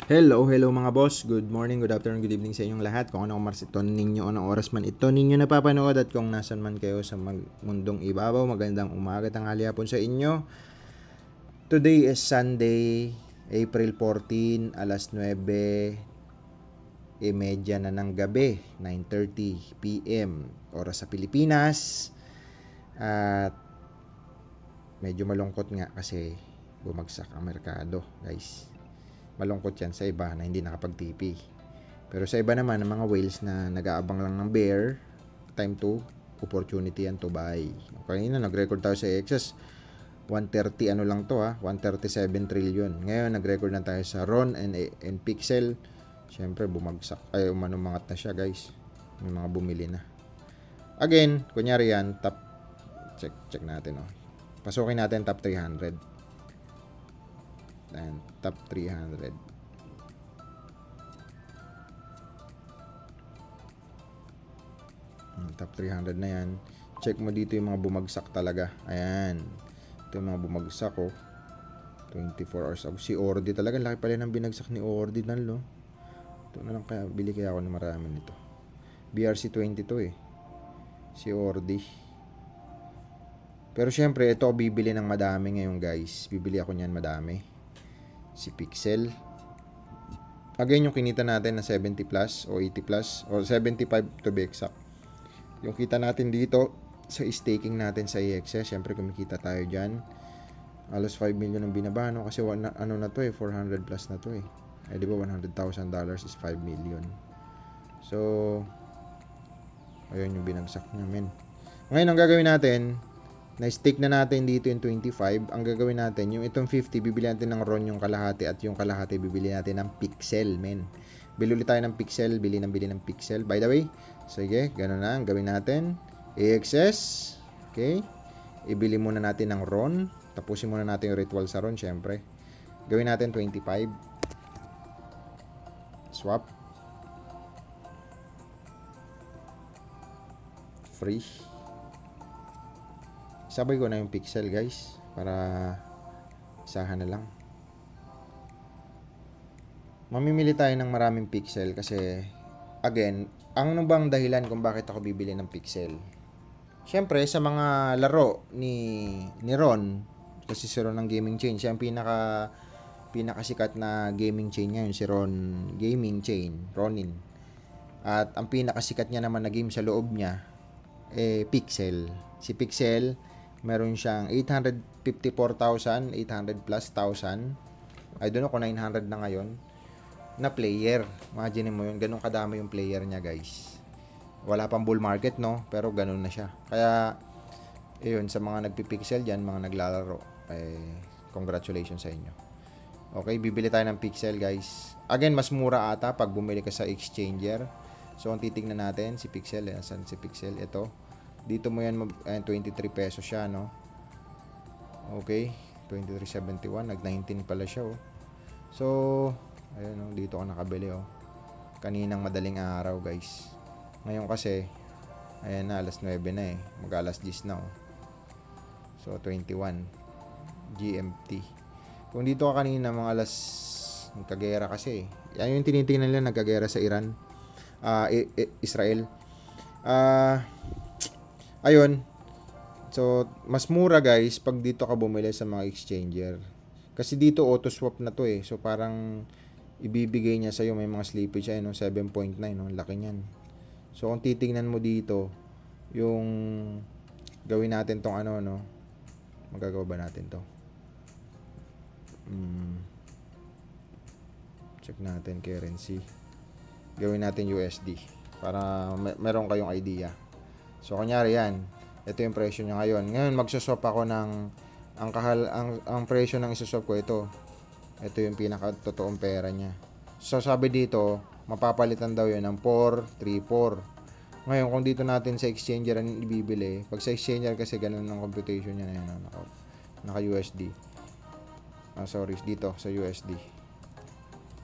Hello mga boss. Good morning, good afternoon, good evening sa inyong lahat. Kung anong oras ito ninyo, anong oras man ito ninyo napapanood at kung nasan man kayo sa mundong ibabaw, magandang umaga, tanghali, hapon sa inyo. Today is Sunday, April 14, alas 9:30 na ng gabi, 9:30 PM, oras sa Pilipinas. At medyo malungkot nga kasi bumagsak ang merkado, guys. Malungkot yan sa iba na hindi nakapag-TP. Pero sa iba naman, ang mga whales na nag-aabang lang ng bear, time to opportunity yan to buy. Kanina nag-record tayo sa excess 130 ano lang to 137 trillion. Ngayon nag-record na tayo sa RON and Pixel. Siyempre bumagsak, ay umangat na siya, guys. May mga bumili na. Again, kunyari yan, check natin Pasukin natin top 300. And top 300. Top 300 na yan. Check mo dito yung mga bumagsak talaga. Ayan. Ito yung mga bumagsak 24 hours ago. Si Ordi talaga. Laki pala ng binagsak ni Ordi no? Ito na lang kaya. Bili kaya ako ng marami nito. BRC22 Si Ordi. Pero syempre, ito bibili ng madami ngayon, guys. Bibili ako niyan madami. Si Pixel. Again, yung kinita natin na 70 plus o 80 plus o 75 to be exact. Yung kita natin dito sa staking natin sa EXS, syempre kumikita tayo dyan. Alos 5 million ang binaba, kasi ano na to 400 plus na to di ba $100,000 is 5 million. So, ayun yung binagsak niya, men. Ngayon, ang gagawin natin, na-stake na natin dito yung 25. Ang gagawin natin, yung itong 50, bibili natin ng RON yung kalahati at yung kalahati bibili natin ng Pixel, men. Bili ulit tayo ng Pixel, bili ng Pixel. By the way, sige, ganun na ang gawin natin. AXS, okay. Ibili muna natin ng RON. Tapusin muna natin yung ritual sa RON, syempre. Gawin natin 25. Swap. Free. Sabay ko na yung Pixel, guys, para isahan na lang. Mamimili tayo ng maraming Pixel kasi again, ano bang dahilan kung bakit ako bibili ng Pixel? Siyempre, sa mga laro ni Ron, kasi si Ron ng gaming chain, siya ang pinakasikat na gaming chain ngayon, si Ron Gaming Chain, Ronin. At ang pinakasikat niya naman na game sa loob niya, Pixel. Si Pixel, meron siyang 854,000, 800 plus thousand. I don't know kung 900 na ngayon. Na player. Imagine mo yun. Ganun kadami yung player niya, guys. Wala pang bull market, no? Pero ganun na siya. Kaya, yun, sa mga nagpipixel dyan, mga naglalaro, congratulations sa inyo. Okay, bibili tayo ng Pixel, guys. Again, mas mura ata pag bumili ka sa exchanger. So, ang titignan natin, si Pixel. Saan si Pixel? Ito. Dito mo yan, 23 pesos siya, no? Okay, 23.71, nag-19 pala siya, So, ayun, dito ka nakabili, Kaninang madaling araw, guys. Ngayon kasi, ayan na, alas 9 na mag-alas 10 na, So, 21 GMT. Kung dito ka kanina, mga alas, nagkagera kasi, Yan yung tinitingnan nila, nagkagera sa Iran, Israel. Ayun. So, mas mura, guys, pag dito ka bumili sa mga exchanger. Kasi dito auto swap na to So, parang ibibigay niya sa'yo, may mga slippage 7.9, laki niyan. So, kung titingnan mo dito, yung gawin natin tong magagawa ba natin to? Check natin currency. Gawin natin USD para meron kayong idea. So, kunyari yan. Ito yung presyo niya ngayon. Ngayon, magsaswap ako ng ang presyo ng isuswap ko ito. Ito yung pinaka-totoong pera niya. So, sabi dito, mapapalitan daw yun ng 434. Ngayon, kung dito natin sa exchanger ang ibibili, pag sa exchanger kasi ganun ng computation niya na yun. Naka-USD. Sorry, dito sa USD.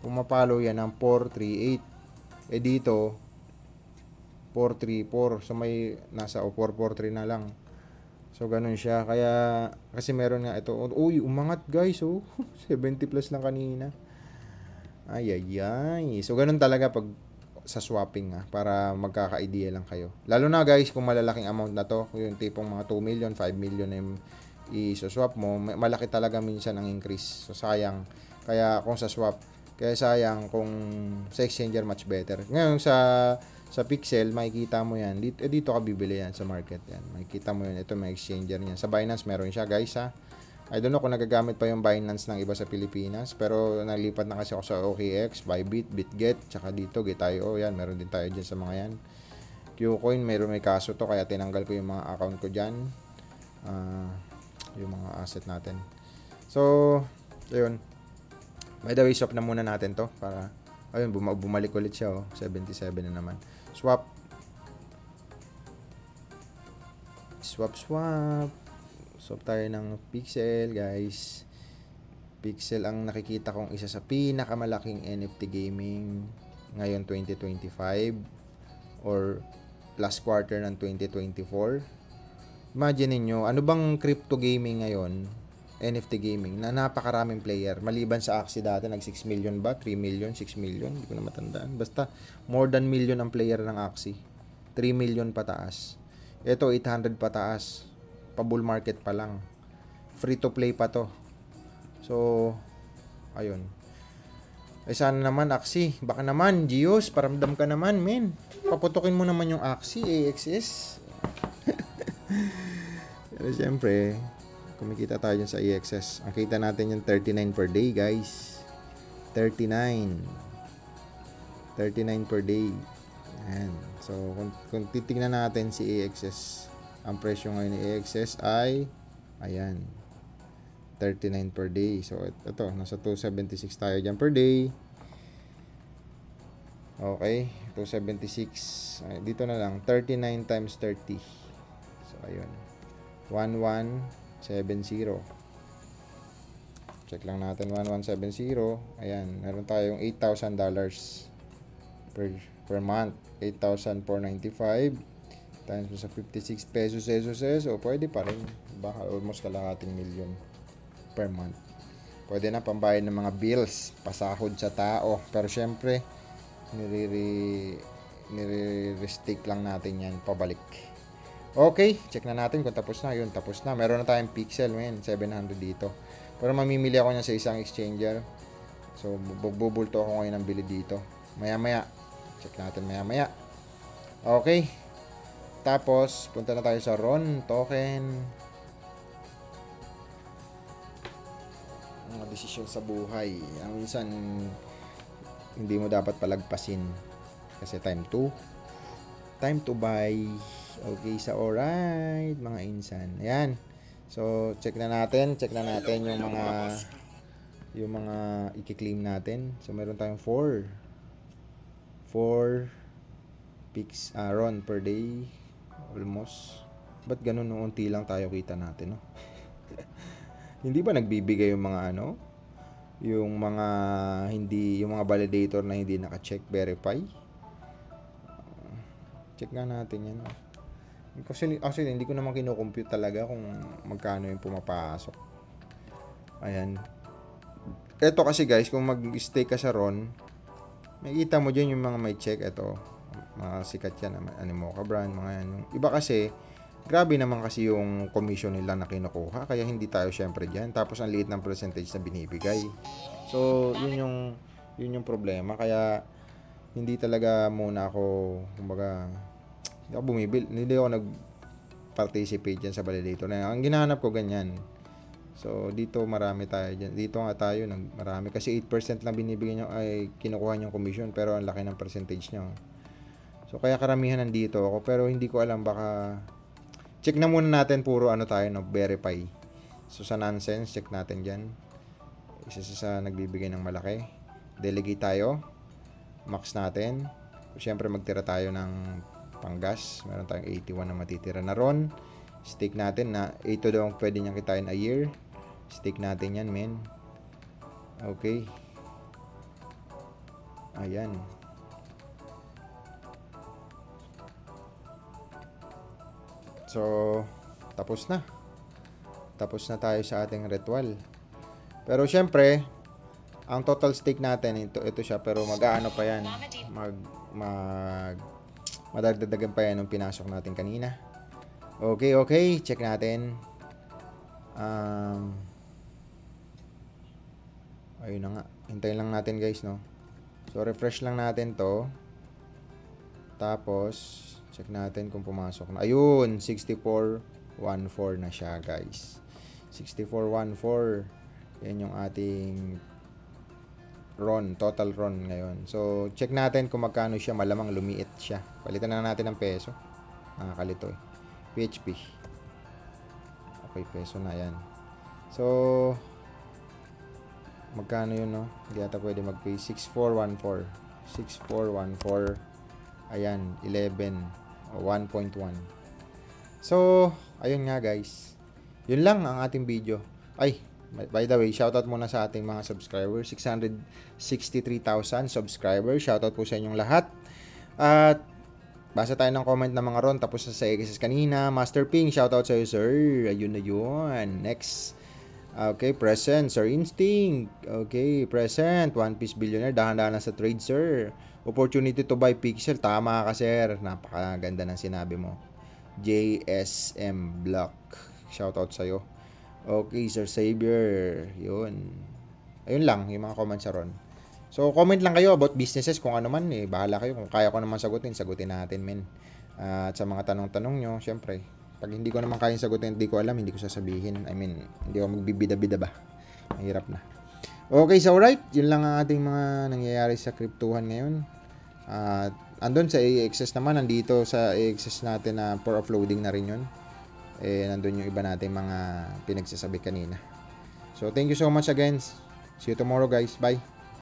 Pumapalo yan ng 438. Dito, 434. So may nasa 443 na lang. So ganun siya. Kaya kasi meron nga ito. Uy, umangat, guys. 70 plus lang kanina. Ay, ay, ay. So, ganun talaga pag sa swapping para magkaka-idea lang kayo. Lalo na guys, kung malalaking amount na to, yung tipong mga 2 million, 5 million yung i-swap mo, malaki talaga minsan ang increase. So, sayang. Kaya kung sa swap, kaya sayang kung sa exchanger much better. Ngayon sa Pixel, makikita mo yan. Dito ka bibili yan sa market yan. Makikita mo yan. Ito may exchanger niyan. Sa Binance meron siya guys ha. I don't know kung nagagamit pa yung Binance ng iba sa Pilipinas. Pero nalipat na kasi ako sa OKX, Bybit, BitGet, tsaka dito Get.io. Yan, meron din tayo dyan sa mga yan. Qcoin, may kaso to. Kaya tinanggal ko yung mga account ko dyan. Yung mga asset natin. So, ayun. By the way, swap na muna natin to. Para, ayun, bumalik ulit siya. 77 na naman. Swap. Swap tayo ng Pixel, guys. Pixel ang nakikita kong isa sa pinakamalaking NFT gaming ngayon 2025 or last quarter ng 2024. Imagine niyo, ano bang crypto gaming ngayon, NFT gaming, na napakaraming player. Maliban sa Axie dati, nag 6 million ba? 3 million, 6 million? Hindi ko na matandaan. Basta, more than million ang player ng Axie. 3 million pataas. Ito, 800 pataas. Pa-bull market pa lang. Free to play pa to. So, ayun. Sana naman, Axie. Baka naman, Gios, paramdam ka naman, men. Paputukin mo naman yung Axie, AXS. Pero siyempre, kumikita tayo dyan sa AXS. Ang kita natin yung 39 per day, guys. 39 per day. Ayan. So, kung titignan natin si AXS, ang presyo ngayon ni AXS ay, ayan, 39 per day. So, ito, nasa 276 tayo dyan per day. Okay, 276. Ay, dito na lang, 39 times 30. So, ayun. 1170. Check lang natin, 1170. Ayan, meron tayong $8,000 per month. 8,495 times sa 56 pesos. O, pwede pa rin. Baka almost kalahating million per month. Pwede na pambayad ng mga bills, pasahod sa tao. Pero syempre, nire-restrict lang natin yan pabalik. Okay, check na natin kung tapos na. Yun, tapos na. Meron na tayong Pixel, man. 700 dito. Pero mamimili ako niya sa isang exchanger. So, bubulto ako ngayon ng bili dito. Maya-maya. Check natin maya-maya. Okay. Tapos, punta na tayo sa RON token. Mga desisyon sa buhay. Ang minsan, hindi mo dapat palagpasin. Kasi time to buy. Okay, sa alright, mga insan. Ayan. So, check na natin yung mga i-claim natin. So, meron tayong 4 picks RON per day. Almost. Ba't ganun nung unti lang tayo kita natin, no? Hindi ba nagbibigay yung mga yung mga validator na hindi naka-check verify? Check nga natin yan. Actually, hindi ko naman kino-compute talaga kung magkano yung pumapasok. Ayan. Ito kasi guys, kung mag-stay ka sa RON, makikita mo dyan yung mga may check. Ito, mga sikat yan, Animoca brand, mga yan. Yung iba kasi, grabe naman kasi yung commission nila na kinukuha, kaya hindi tayo syempre dyan. Tapos ang liit ng percentage na binibigay. So, yun yung problema. Kaya, hindi talaga muna ako, kumbaga, hindi ako nag-participate dyan sa validator. Ang ginahanap ko ganyan. So, dito marami tayo dyan. Dito nga tayo, marami. Kasi 8% lang binibigay nyo, ay kinukuha nyo commission, pero ang laki ng percentage nyo. So, kaya karamihan nandito ako. Pero hindi ko alam, baka check na muna natin puro tayo, verify. So, sa nonsense, check natin dyan. Isa sa nagbibigay ng malaki. Delegate tayo. Max natin. Siyempre, magtira tayo ng panggas. Meron tayong 81 na matitira na RON. Stake natin na 8 daw ang pwede niyang kitain a year. Stake natin yan, men. Okay. Ayan. So, tapos na. Tapos na tayo sa ating ritual. Pero syempre, Ang total stake natin, ito siya, pero mag-aano pa yan. Madagdagan pa yan nung pinasok natin kanina. Okay. Check natin. Ayun na nga. Hintayin lang natin guys, no? So, refresh lang natin to. Tapos, check natin kung pumasok na. Ayun, 6414 na siya, guys. 6414. Yan yung ating RON, total RON ngayon. So, check natin kung magkano siya. Malamang lumiit siya. Palitan na natin ng peso. Nakakalito eh. PHP. Okay, peso na yan. So, magkano yun, no? Hindi ata pwede mag-pay. 6414. 6414. Ayan, 11. 1.1. So, ayun nga guys. Yun lang ang ating video. Ay, by the way, shoutout muna sa ating mga subscribers. 663,000 subscribers. Shoutout po sa inyong lahat. At basa tayo ng comment ng mga ron. Tapos sa XS kanina. Master Ping, shoutout sa iyo, sir. Ayun na yun. Next. Okay, present. Sir Instinct. Okay, present. One Piece Billionaire. Dahan-dahan na sa trade, sir. Opportunity to buy Pixel. Tama ka, sir. Napakaganda ng sinabi mo. JSM Block. Shoutout sa'yo. Okay, Sir Xavier. Yun. Ayun lang, yung mga comments sa ron. So, comment lang kayo about businesses. Kung ano man, bahala kayo. Kung kaya ko naman sagutin natin, men. At sa mga tanong-tanong nyo, syempre, pag hindi ko naman kayang sagutin, hindi ko alam, hindi ko sasabihin. I mean, hindi ako magbibida-bida ba. Mahirap na. Okay, so alright. Yun lang ang ating mga nangyayari sa kryptuhan ngayon. At andun sa AXS naman, nandito sa AXS natin na for offloading na rin yun. Nandun yung iba natin mga pinagsasabi kanina. So, thank you so much again. See you tomorrow, guys. Bye.